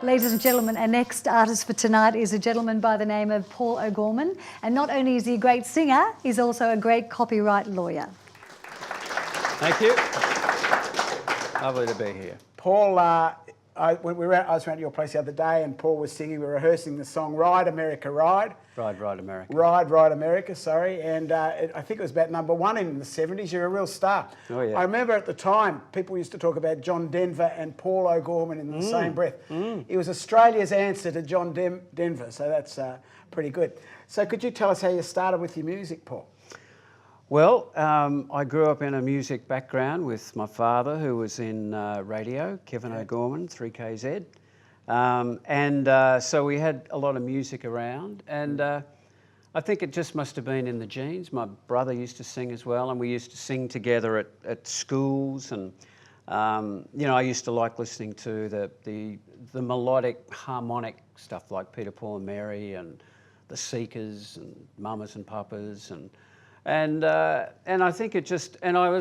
Ladies and gentlemen, our next artist for tonight is a gentleman by the name of Paul O'Gorman. And not only is he a great singer, he's also a great copyright lawyer. Thank you. Lovely to be here. Paul, I was around your place the other day and Paul was singing, we were rehearsing the song Ride America Ride. Ride America. Ride America, sorry. And I think it was about #1 in the 70s. You're a real star. Oh, yeah. I remember at the time, people used to talk about John Denver and Paul O'Gorman in the same breath. It was Australia's answer to John Denver, so that's pretty good. So could you tell us how you started with your music, Paul? Well, I grew up in a music background with my father, who was in radio, Kevin O'Gorman, 3KZ. So we had a lot of music around, and I think it just must have been in the genes. My brother used to sing as well, and we used to sing together at schools, and you know, I used to like listening to the melodic, harmonic stuff like Peter, Paul and Mary and the Seekers and Mamas and Papas, and I think it just, and I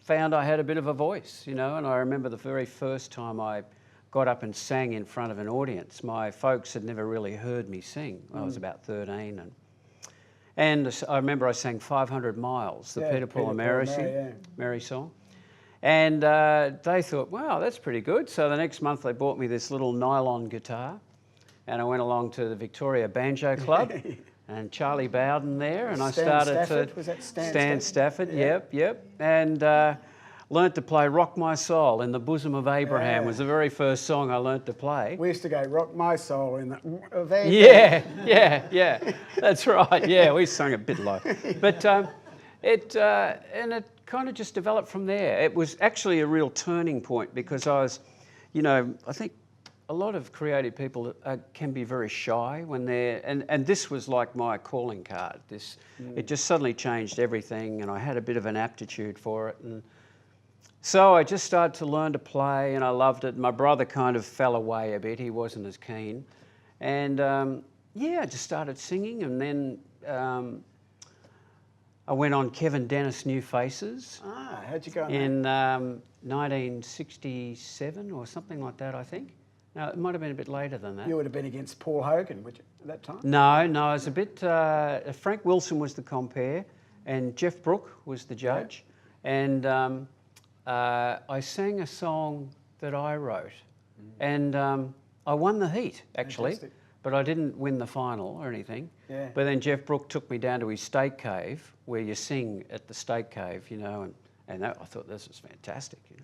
found I had a bit of a voice, you know, and I remember the very first time I got up and sang in front of an audience. My folks had never really heard me sing. I was about 13, and I remember I sang 500 Miles, the Peter, Paul and Mary song. And they thought, wow, that's pretty good. So the next month they bought me this little nylon guitar, and I went along to the Victoria Banjo Club, and Charlie Bowden there, and I started to... Was that Stan Stafford, yep. And learnt to play Rock My Soul in the Bosom of Abraham was the very first song I learnt to play. We used to go Rock My Soul in the... Yeah, that's right, yeah, we sung a bit low. But it kind of just developed from there. It was actually a real turning point because I was, you know, I think a lot of creative people can be very shy when they're, and this was like my calling card. It just suddenly changed everything, and I had a bit of an aptitude for it. And so I just started to learn to play, and I loved it. My brother kind of fell away a bit. He wasn't as keen. And yeah, I just started singing, and then I went on Kevin Dennis' New Faces. Ah, how'd you go on in 1967 or something like that, I think. No, it might have been a bit later than that. You would have been against Paul Hogan, would you, at that time? No, it was a bit... Frank Wilson was the compere, and Jeff Brooke was the judge. And I sang a song that I wrote, and I won the heat, actually. Fantastic. But I didn't win the final or anything. Yeah. But then Jeff Brooke took me down to his steak cave, where you sing at the steak cave, you know, and I thought this was fantastic, you know.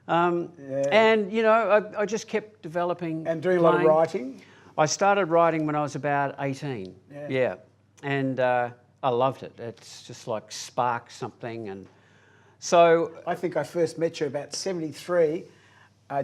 And, you know, I just kept developing. And doing a lot of writing? I started writing when I was about 18, yeah. And I loved it. It's just like sparked something. And so... I think I first met you about 73.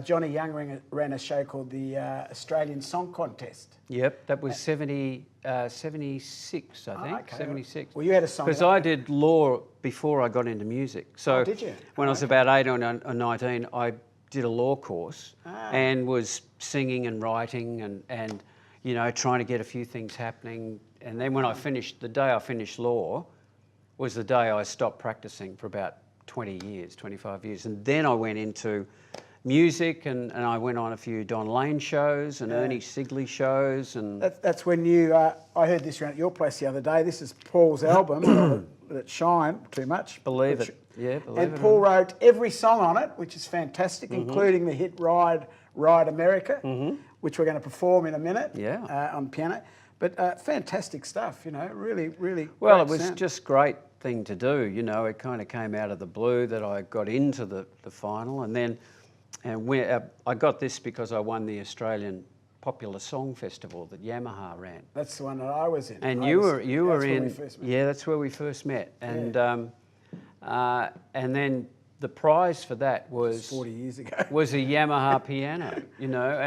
Johnny Young ran a show called the Australian Song Contest. Yep, that was 76, I think, okay. 76. Well, you had a song. Because I did law before I got into music. So did you? When I was about 18 or 19, I did a law course and was singing and writing and, you know, trying to get a few things happening. And then when I finished, the day I finished law was the day I stopped practicing for about 20 years, 25 years. And then I went into music, and I went on a few Don Lane shows and Ernie Sigley shows. And that's when you, I heard this around at your place the other day. This is Paul's album, Let It Shine Too Much. Believe it, yeah. And Paul wrote every song on it, which is fantastic, including the hit Ride America, which we're going to perform in a minute on piano. But fantastic stuff, you know, really, really well, it was just great thing to do, you know. It kind of came out of the blue that I got into the final, and then I got this because I won the Australian Popular Song Festival that Yamaha ran. That's the one that I was in. And you were in. Yeah, that's where we first met. And then the prize for that was 40 years ago. Was a Yamaha piano, you know,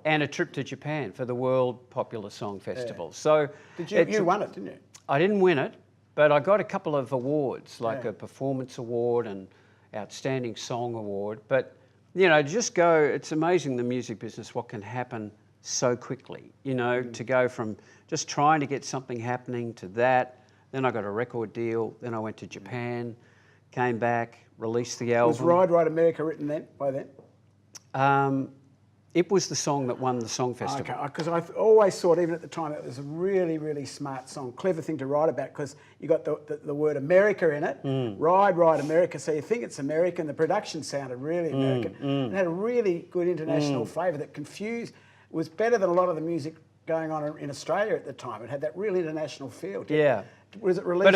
and a trip to Japan for the World Popular Song Festival. So you won it, didn't you? I didn't win it, but I got a couple of awards, like a performance award and outstanding song award. But you know, just go, it's amazing the music business, what can happen so quickly, you know, to go from just trying to get something happening to that. Then I got a record deal, then I went to Japan, came back, released the album. Was Ride America written by then? it was the song that won the song festival. Okay, because I always thought, even at the time, it was a really, really smart song, clever thing to write about, because you got the word America in it, Ride, Ride America, so you think it's American. The production sounded really American. It had a really good international flavour that was better than a lot of the music going on in Australia at the time. It had that real international feel. Yeah. Was it released? But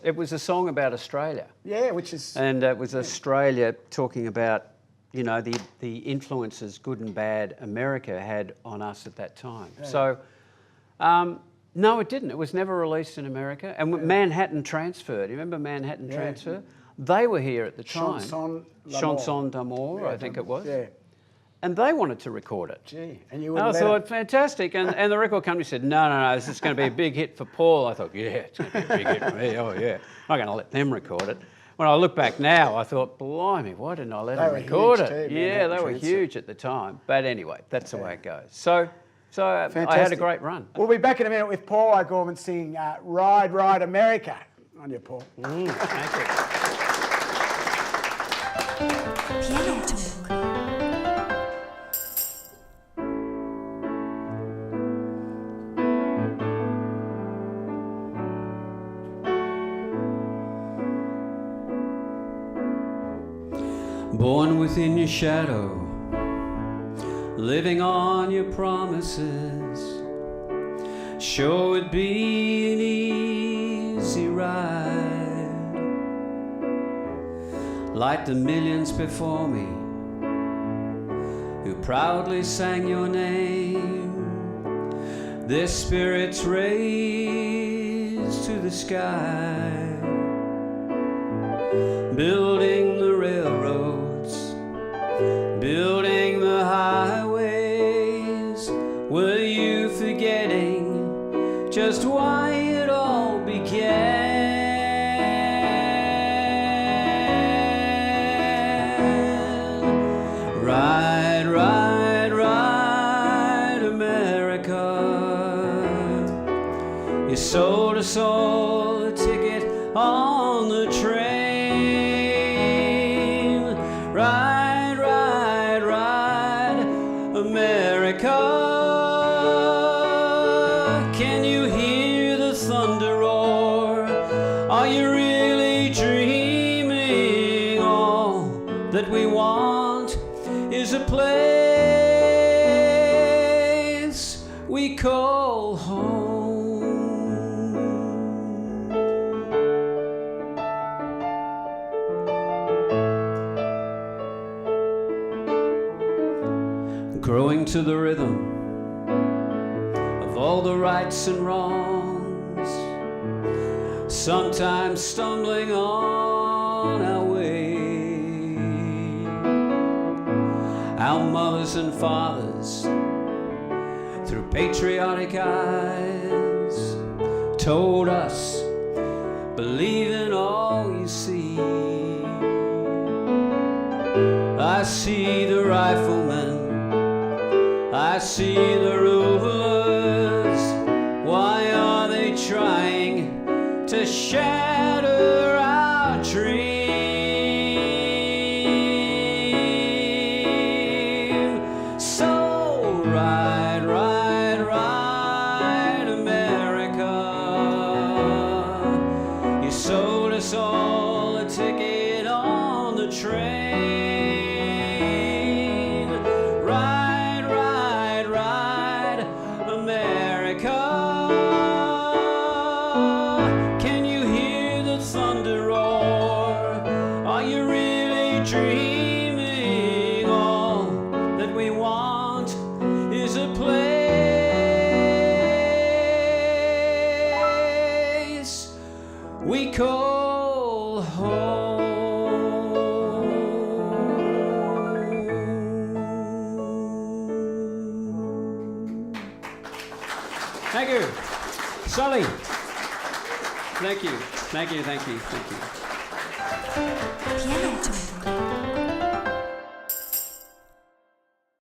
it was a song about Australia. Yeah, which is... And it was Australia talking about, you know, the influences, good and bad, America had on us at that time. Yeah. So, no, it didn't. It was never released in America. And Manhattan Transfer, do you remember Manhattan Transfer? They were here at the time. Chanson d'Amour, I think it was. Yeah. And they wanted to record it. Gee, and you wouldn't I thought, fantastic. And the record company said, no, this is going to be a big hit for Paul. I thought, yeah, it's going to be a big hit for me. Oh, yeah. I'm not going to let them record it. When I look back now, I thought, blimey, why didn't I let them record it? Too, yeah, they were huge at the time. But anyway, that's the way it goes. So I had a great run. We'll be back in a minute with Paul O'Gorman singing Ride, Ride America. On you, Paul. Thank you. Piano Talk. Born within your shadow, living on your promises. Sure it'd be an easy ride, like the millions before me who proudly sang your name, their spirits raised to the sky, building the railroads, building the highways. Were you forgetting just why it all began? Ride, ride, ride, America. You sold us all a ticket on the train. Ride, ride, ride, America. Can you hear the thunder roar? Are you really dreaming? All that we want is a place we call home. Growing to the rhythm of all the rights and wrongs, sometimes stumbling on our way. Our mothers and fathers, through patriotic eyes, told us, believe in all you see. I see the riflemen, I see the rulers. Why are they trying to shatter our dream? So ride, ride, ride, America. You sold us all a ticket on the train. Dreaming, all that we want is a place we call home. Thank you. Sully. Thank you. Thank you. Thank you. Thank you.